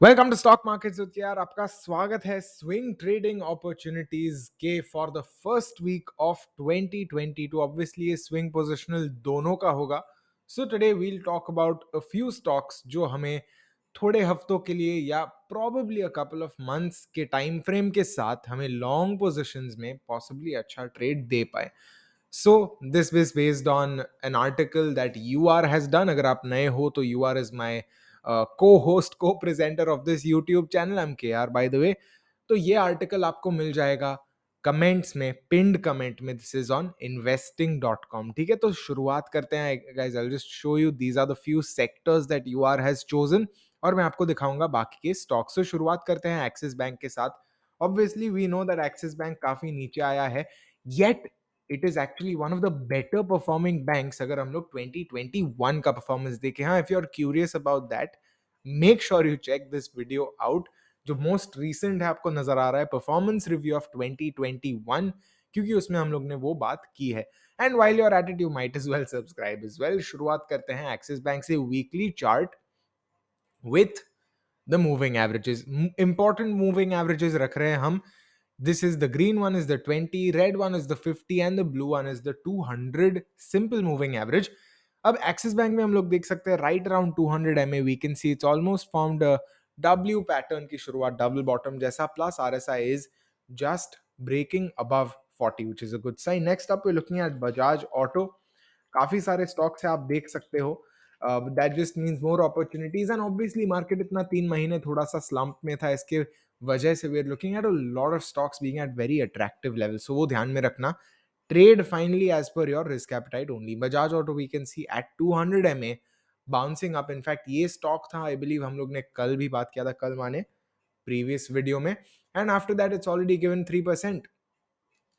Welcome to stock markets with यार। आपका स्वागत है स्विंग ट्रेडिंग अपॉर्चुनिटीज के for the first week of 2022। Obviously ये स्विंग पोजिशनल दोनों का होगा। So today we'll talk about a few stocks जो हमें थोड़े हफ्तों के लिए या probably a couple of months के टाइम फ्रेम के साथ हमें लॉन्ग पोजिशंस में पॉसिबली अच्छा ट्रेड दे पाए। So this is based on an article that यूआर हैज डन। अगर आप नए हो तो यूआर is my co-host, co-presenter of this YouTube channel. I'm KR, by the way. तो ये आर्टिकल आपको मिल जाएगा कमेंट्स में, पिंड कमेंट में। This is on investing.com। ठीक है, तो शुरुआत करते हैं guys. I will just show you these are the few sectors that यूआर हैज चोजन और मैं आपको दिखाऊंगा बाकी के स्टॉक्स। से शुरुआत करते हैं एक्सिस बैंक के साथ। Obviously we know that Axis bank काफी नीचे आया है, yet it is actually one of the better performing banks. अगर हम लोग 2021 का परफॉर्मेंस देखें, हाँ, if you are curious about that, make sure you check this video out. जो मोस्ट रीसेंट है आपको नजर आ रहा है परफॉर्मेंस रिव्यू ऑफ 2021, क्योंकि उसमें हम लोग ने वो बात की है। And while you are at it, you might as well subscribe as well. शुरुआत करते हैं एक्सिस बैंक से। Weekly chart with the moving averages, important moving averages रख रहे हैं हम। This is the green one is the 20, red one is the 50 and the blue one is the 200 simple moving average. अब Axis bank में हम लोग देख सकते हैं right around 200 MA we can see it's almost formed W pattern की शुरुआत, double bottom जैसा, plus RSI is just breaking above 40 which is a good sign. Next up we looking at Bajaj Auto. काफी सारे स्टॉक्स है, आप देख सकते हो। That just means more opportunities and obviously market इतना 3 महीने थोड़ा सा स्लंप में था, इसके वजह से we are looking at a lot of stocks being at very attractive level. So वो ध्यान में रखना। Trade finally as per your risk appetite only. Bajaj auto we can see at 200 MA bouncing up. In fact ये stock था, I believe हम लोग ने कल भी बात किया था, कल माने प्रीवियस वीडियो में। And after that it's already given 3%,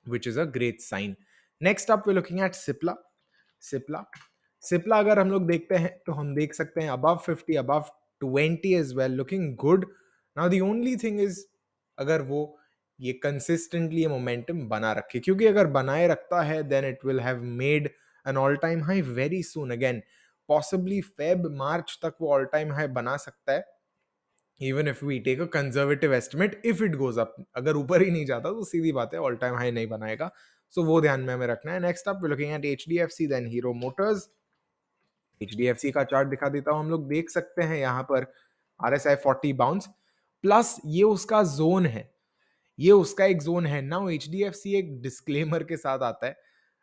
which is a great sign. Next up we're looking at Cipla. Cipla Cipla अगर हम लोग देखते हैं तो हम देख सकते हैं above 50, above 20 as well, looking good. Now the only thing is, अगर वो ये कंसिस्टेंटली ये मोमेंटम बना रखे, क्योंकि अगर बनाए रखता है then it will have made an all time high very soon. Again possibly Feb March तक वो all time high बना सकता है, even if we take a conservative estimate. If it goes up, अगर ऊपर ही नहीं जाता तो सीधी बात है ऑल टाइम हाई नहीं बनाएगा। सो वो ध्यान में हमें रखना है। Next up looking at HDFC, then Hero Motors. HDFC का चार्ट दिखा देता हूं। हम लोग देख सकते हैं यहाँ पर आरएसआई 40 बाउंस, प्लस ये उसका जोन है, ये उसका एक जोन है। नाउ एचडीएफसी एक डिस्क्लेमर के साथ आता है।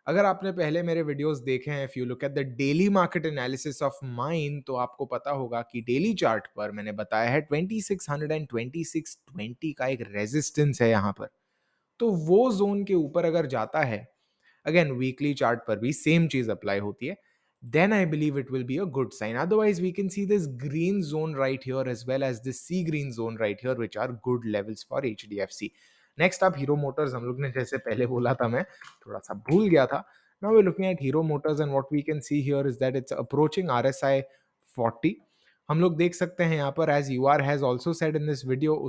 अगर आपने पहले मेरे वीडियोस देखे हैं, if you look at the daily market analysis of mine, तो आपको पता होगा कि डेली चार्ट पर मैंने बताया है 2600 एंड 2620 का एक रेजिस्टेंस है यहाँ पर। तो वो जोन के ऊपर अगर जाता है, अगेन वीकली चार्ट पर भी सेम चीज अप्लाई होती है, then I believe it will be a good sign. Otherwise, we can see this green zone right here as well as this sea green zone right here, which are good levels for HDFC. Next up, Hero Motors। हम लोग ने जैसे पहले बोला था, मैं थोड़ा सा भूल गया था। Now we're looking at Hero Motors and what we can see here is that it's approaching RSI 40। हम लोग देख सकते हैं यहाँ पर, as UR has also said in this video,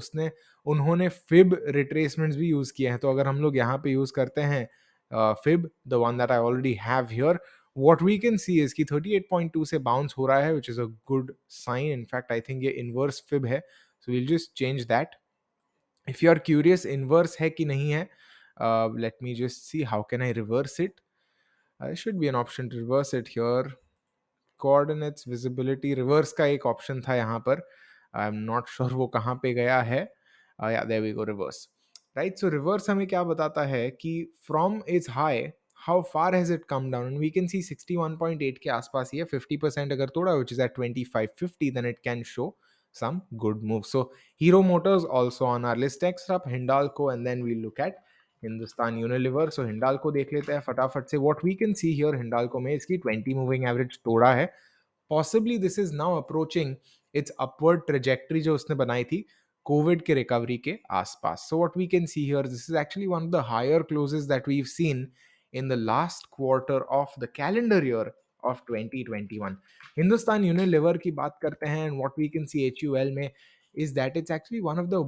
उन्होंने फिब रिट्रेसमेंट्स भी यूज किए हैं। तो अगर हम लोग यहाँ पे यूज करते हैं fib, the one that I already have here, what we can see is कि 38.2 से बाउंस हो रहा है, which is a good sign. In fact, I think ये inverse fib है, so we'll just change that. If you are curious inverse है कि नहीं है, let me just see how can I reverse it. There should be an option to reverse it here. Coordinates, visibility, reverse का एक option था यहाँ पर। I am not sure वो कहाँ पे गया है। या there we go, reverse. Right, so reverse हमें क्या बताता है कि from its high how far has it come down, and we can see 61.8 के आसपास ही है। 50% अगर तोड़ा, which is at 2550, then it can show some good moves. So Hero Motors also on our list. Next up Hindalco, and then we look at Hindustan Unilever. So Hindalco देख लेते हैं फटाफट से। What we can see here, Hindalco में इसकी 20 moving average तोड़ा है। Possibly this is now approaching its upward trajectory जो उसने बनाई थी कोविड के रिकवरी के आसपास। So what we can see here, this is actually one of the higher closes that we have seen in the last quarter of the calendar year of 2021. Hindustan Unilever की बात करते हैं, and what we can see HUL में is that it's actually one of the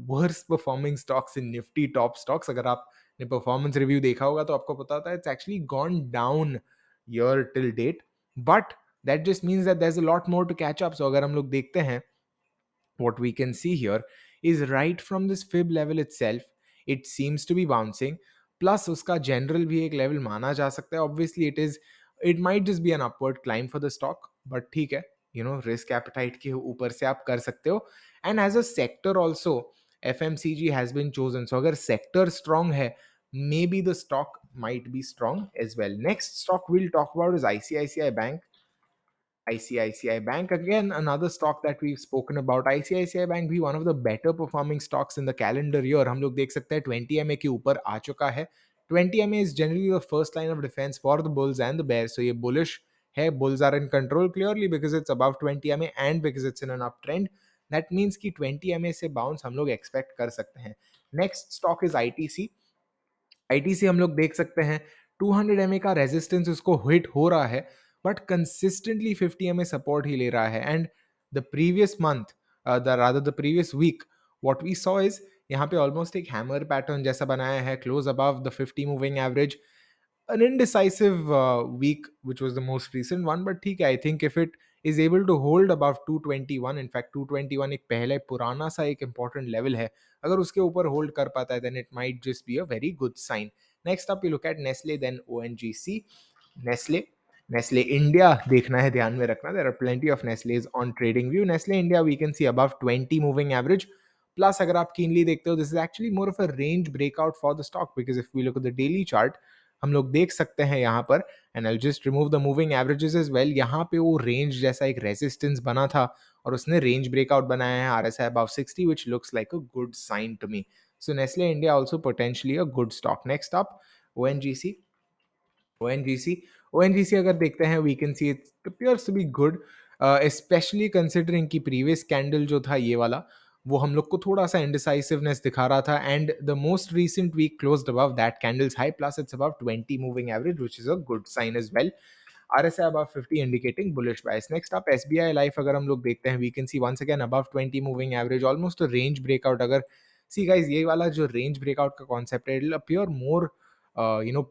worst performing stocks in Nifty top stocks. अगर आपने performance review देखा होगा तो आपको पता था it's actually gone down year till date, but that just means that there's a lot more to catch up. So अगर हम लोग देखते हैं what we can see here is right from this fib level itself, it seems to be bouncing. Plus uska general भी एक level माना जा सकता है. Obviously it might just be an upward climb for the stock, but ठीक है, risk appetite के ऊपर से आप कर सकते हो. And as a sector also, FMCG has been chosen. So अगर sector strong है, maybe the stock might be strong as well. Next stock we'll talk about is ICICI Bank. ICICI Bank, again, another stock that we've spoken about. ICICI Bank भी one of the better performing stocks in the calendar year. हम लोग देख सकते हैं 20 MA के ऊपर आ चुका है. 20 MA is generally the first line of defense for the bulls and the bears. So ये bullish है. Bulls are in control clearly because it's above 20 MA and because it's in an uptrend. That means कि 20 MA से bounce हम लोग expect कर सकते हैं. Next stock is ITC. ITC हम लोग देख सकते हैं 200 एमए का रेजिस्टेंस उसको हिट हो रहा है, बट कंसिस्टेंटली 50 एमए सपोर्ट ही ले रहा है. And the previous month, the rather the previous week, what we saw is यहाँ पे ऑलमोस्ट एक हैमर पैटर्न जैसा बनाया है, close above the 50 moving average. An indecisive week, which was the most recent one, but ठीक है, I think if it is able to hold above 221, in fact 221 एक पहले पुराना सा एक important level है, अगर उसके ऊपर hold कर पाता है, then it might just be a very good sign. Next up we look at Nestle, then ONGC. Nestle, Nestle India देखना है, ध्यान में रखना, there are plenty of Nestle's on trading view. Nestle India we can see above 20 moving average. Plus अगर आप keenly देखते हो, this is actually more of a range breakout for the stock, because if we look at the daily chart, हम लोग देख सकते हैं यहाँ पर, and I just remove the moving averages as well, यहाँ पे वो रेंज जैसा एक रेजिस्टेंस बना था और उसने रेंज ब्रेकआउट बनाया है RSI above 60, which looks like a good sign to me. So Nestle India also potentially a good stock. Next up ONGC. ONGC. ONGC अगर देखते हैं, we can see it appears to be good, especially considering कि previous candle जो था ये वाला, वो हम लोग को थोड़ा सा indecisiveness दिखा रहा था, and the most recent week closed above that candle's high, plus it's above 20 moving average, which is a good sign as well. RSI above 50 indicating bullish bias. Next up SBI Life अगर हम लोग देखते हैं, we can see once again above 20 moving average, almost a range breakout. अगर see guys, ये वाला जो range breakout का concept है, it'll appear more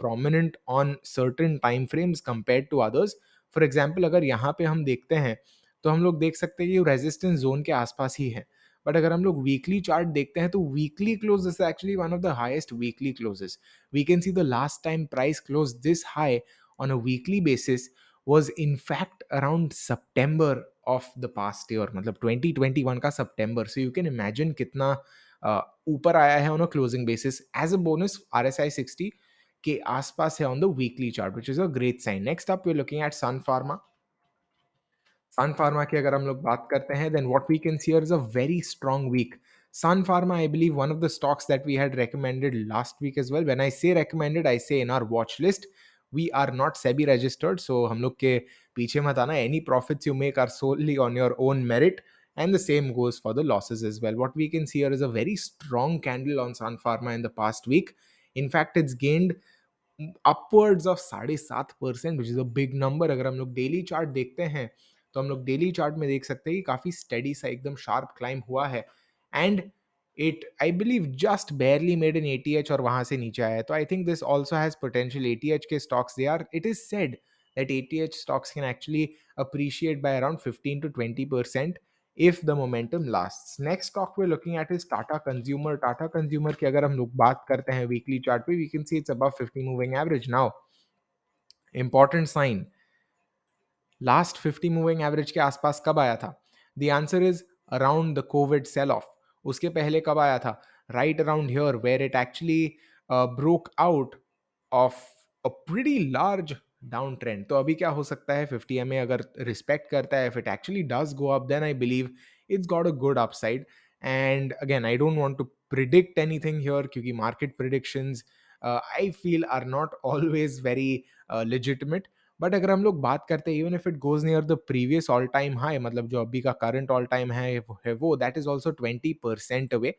prominent on certain time frames compared to others. For example, अगर यहाँ पे हम देखते हैं तो हम लोग देख सकते हैं कि रेजिस्टेंस जोन के आसपास ही है, बट अगर हम लोग वीकली चार्ट देखते हैं तो weekly close is actually one of the highest weekly closes. We can see the last time price close this high on a weekly basis was in fact around September of the past year, मतलब 2021 का September. So you can imagine कितना ऊपर आया है on a closing basis. As a bonus, RSI 60 के आसपास है on the weekly chart, which is a great sign. Next up, we're looking at Sun Pharma. Sun Pharma की अगर हम लोग बात करते हैं, then what we can see here is a very strong week. Sun Pharma, I believe, one of the stocks that we had recommended last week as well. When I say recommended, I say in our watch list. We are not SEBI registered, so हम लोग के पीछे मत आना. Any profits you make are solely on your own merit, and the same goes for the losses as well. What we can see here is a very strong candle on Sun Pharma in the past week. In fact, it's gained upwards of 7.5%, which is a big number. अगर हम लोग daily chart देखते हैं तो हम लोग daily chart में देख सकते हैं कि काफी स्टेडी सा एकदम शार्प क्लाइम हुआ है, and it I believe just barely made in ATH और वहां से नीचे आया है. तो I think this also has potential. ATH के stocks, they are, it is said that ATH stocks can actually appreciate by around 15 to 20% if the momentum lasts. Next stock we're looking at is Tata Consumer. Tata Consumer की अगर हम लोग बात करते हैं weekly chart पे, we can see it's above 50 moving average. Now, important sign, last 50 moving average के आसपास कब आया था? The answer is around the COVID sell off. उसके पहले कब आया था? Right around here, where it actually broke out of a pretty large downtrend. तो अभी क्या हो सकता है? 50 एमए अगर रिस्पेक्ट करता है, if it actually does go up, then I believe it's got a good upside. And again, I don't want to predict anything here, क्योंकि market predictions I feel are not always very legitimate. But अगर हम लोग बात करते हैं, even if it goes near the previous all time high, मतलब जो अभी का करंट ऑल टाइम है वो that is also 20% away.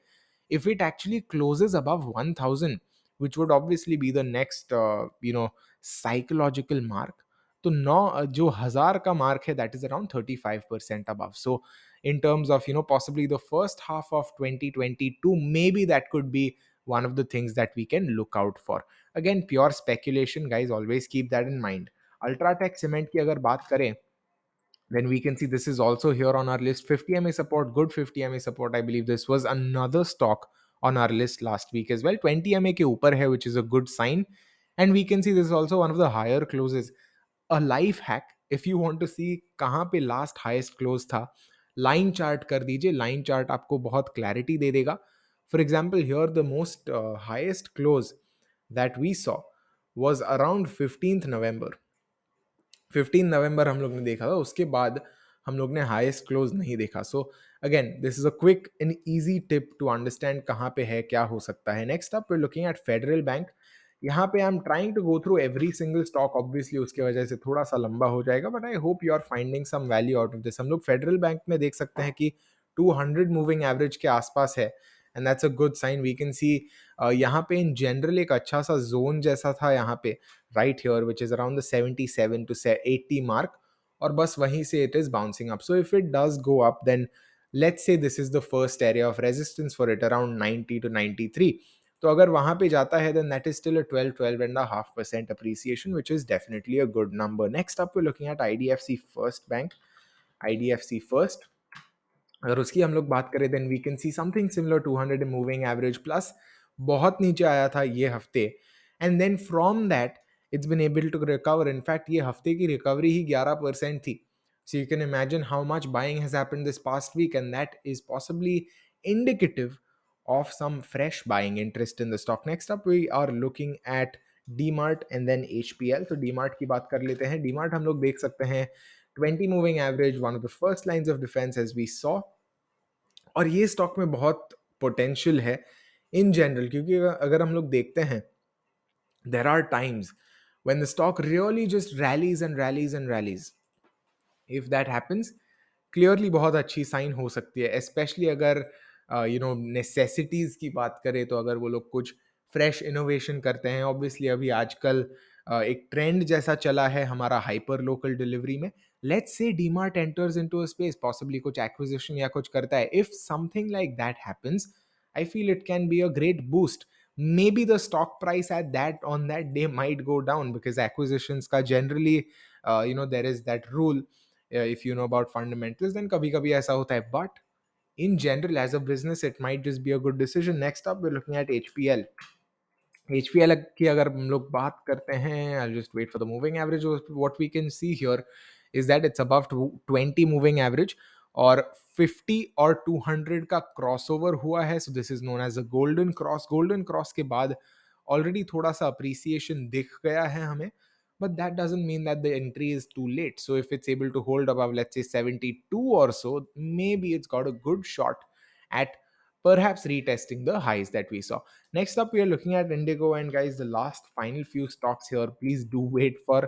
If it actually closes above 1000, which would obviously be the next psychological mark, तो नौ जो हजार का मार्क है, that is around 35% above. So in terms of possibly the first half of 2022, maybe that could be one of the things that we can look out for. Again, pure speculation, guys, always keep that in mind. UltraTech cement की अगर बात करें, Then we can see this is also here on our list. 50 ma support, good 50 ma support. I believe this was another stock on our list last week as well. 20 ma ke upar hai, which is a good sign. And we can see this is also one of the higher closes. A life hack, if you want to see कहाँ पे last highest close था, line chart कर दीजिए. Line chart आपको बहुत clarity दे देगा. For example here the most highest close that we saw was around 15th November. 15 नवंबर हम लोग ने देखा था. उसके बाद हम लोग ने हाईएस्ट क्लोज नहीं देखा. So again this is a quick and easy tip to understand कहाँ पे है, क्या हो सकता है. Next up we looking at Federal Bank. यहाँ पे I am trying to go through every single stock. Obviously उसके वजह से थोड़ा सा लंबा हो जाएगा, but I hope you are finding some value out of this. हम लोग फेडरल बैंक में देख सकते हैं कि 200 मूविंग एवरेज के आसपास है, and that's a good sign. We can see यहाँ पे इन जनरल एक अच्छा सा जोन जैसा था यहाँ पे, right here, which is around the 77 to say 80 mark, और बस वहीं से it is bouncing up. So if it does go up, then let's say this is the first area of resistance for it around 90 to 93. तो अगर वहां पे जाता है, then that is still a 12.5% appreciation, which is definitely a good number. Next up we're looking at IDFC First Bank. IDFC First, अगर उसकी हम लोग बात करें, then we can see something similar. 200 moving average plus, बहुत नीचे आया था ये हफ्ते, and then from that it's been able to recover. In fact ये हफ्ते की रिकवरी ही 11% थी. So you can imagine how much buying has happened this past week, and that is possibly indicative of some fresh buying interest in the stock. Next up we are looking at DMart and then HPL. तो DMart की बात कर लेते हैं. DMart हम लोग देख सकते हैं 20 moving average, one of the first lines of defense as we saw. और ये स्टॉक में बहुत पोटेंशियल है इन जनरल, क्योंकि अगर हम लोग देखते हैं, there are times when the stock really just rallies and rallies and rallies. If that happens, clearly बहुत अच्छी साइन हो सकती है, स्पेशली अगर नेसेसिटीज की बात करें. तो अगर वो लोग कुछ फ्रेश इनोवेशन करते हैं, ऑब्वियसली अभी आजकल एक ट्रेंड जैसा चला है हमारा हाइपर लोकल डिलीवरी में. Let's say DMart enters into a space, possibly कुछ एक्विजिशन या कुछ करता है. If something like that happens, I feel it can be a great boost. Maybe the stock price at that on that day might go down, because acquisitions का generally there is that rule. If you know about fundamentals, then कभी कभी ऐसा होता है, but in general as a business it might just be a good decision. Next up we're looking at HPL. HPL की अगर हम लोग बात करते हैं, I'll just wait for the moving average. What we can see here is that it's above 20 moving average, और 50 और 200 का क्रॉसओवर हुआ है. So this is known as a golden cross. Golden cross के बाद ऑलरेडी थोड़ा सा अप्रिसिएशन दिख गया है हमें, but that doesn't mean that the entry is too late. So if it's able to hold above, let's say 72 or so, maybe it's got a good shot at perhaps retesting the highs that we saw. Next up we are looking at Indigo, and guys, the last final few stocks here, please do wait for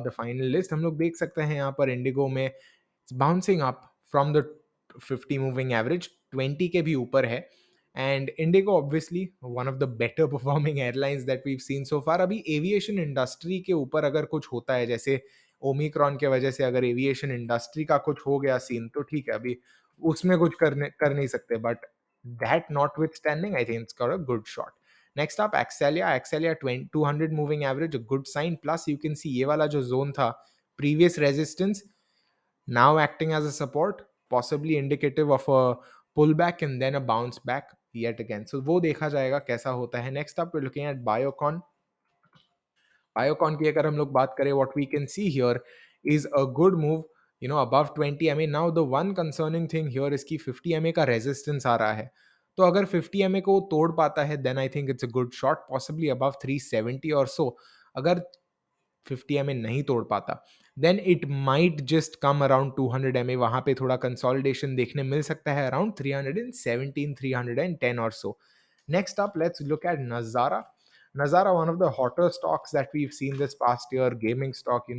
the final list. हम लोग देख सकते हैं यहाँ पर Indigo में it's bouncing up from the 50 moving average, 20 के भी ऊपर है. And Indigo obviously one of the better performing airlines that we've seen so far. अभी एविएशन इंडस्ट्री के ऊपर अगर कुछ होता है, जैसे ओमिक्रॉन के वजह से अगर एविएशन इंडस्ट्री का कुछ हो गया सीन, तो ठीक है, अभी उसमें कुछ कर नहीं सकते, but that notwithstanding, I think it's got a good shot. Next up, Exellia 200 moving average, a good sign. Plus you can see ये वाला जो zone था, previous resistance, now acting as a support, possibly indicative of a pullback and then a bounce back yet again. So वो देखा जाएगा कैसा होता है. Next up we're looking at Biocon. Biocon की अगर हम लोग बात करें, what we can see here is a good move, above 20 MA. Now the one concerning thing here is कि 50 MA का resistance आ रहा है. तो अगर 50 MA को तोड़ पाता है, then I think it's a good shot, possibly above 370 or so. अगर 50 MA नहीं तोड़ पाता, then it might just come around 200 MA. वहां पे थोड़ा कंसोलिडेशन देखने मिल सकता है around 317, 310 or so. Next up, let's look at Nazara. Nazara, one of the hotter stocks that we've seen this past year, gaming stock,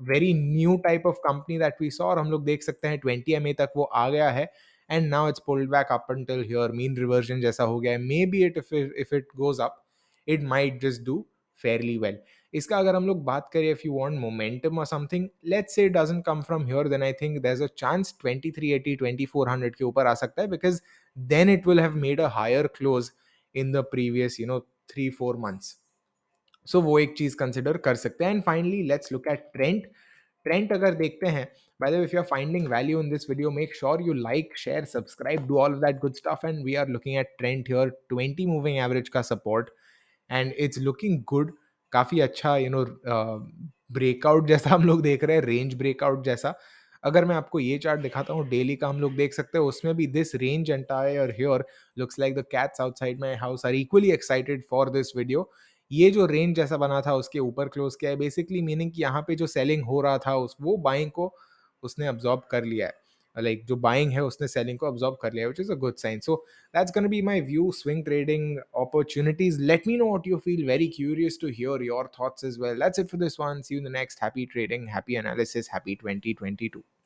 very new type of company that we saw. और हम लोग देख सकते हैं 20 MA तक वो आ गया है, and now it's pulled back up until here. Mean reversion जैसा हो गया है. Maybe if it goes up, it might just do fairly well. इसका अगर हम लोग बात करें, if you want momentum or something, let's say it doesn't come from here, then I think there's a chance 2380, 2400 के ऊपर आ सकता है, because then it will have made a higher close in the previous 3-4 months. So वो एक चीज consider कर सकते हैं. And finally let's look at Trent. Trent अगर देखते हैं, by the way, if you're finding value in this video, make sure you like, share, subscribe, do all of that good stuff. And we are looking at Trent here, 20 moving average का support, and it's looking good. काफी अच्छा breakout जैसा हम लोग देख रहे हैं, range breakout जैसा. अगर मैं आपको ये चार्ट दिखाता हूँ डेली का, हम लोग देख सकते हैं उसमें भी this range entire here looks like the cats outside my house are equally excited for this video. ये जो रेंज जैसा बना था उसके ऊपर क्लोज किया है, बेसिकली मीनिंग कि यहाँ पे जो सेलिंग हो रहा था उस वो बाइंग को उसने अब्जॉर्ब कर लिया है. लाइक जो बाइंग है उसने सेलिंग को अब्जॉर्ब कर लिया है, which is a good sign. So that's going to be my view, swing trading opportunities. Let me know what you feel. Very curious to hear your thoughts as well. That's it for this one. See you in the next. Happy trading, happy analysis, happy 2022.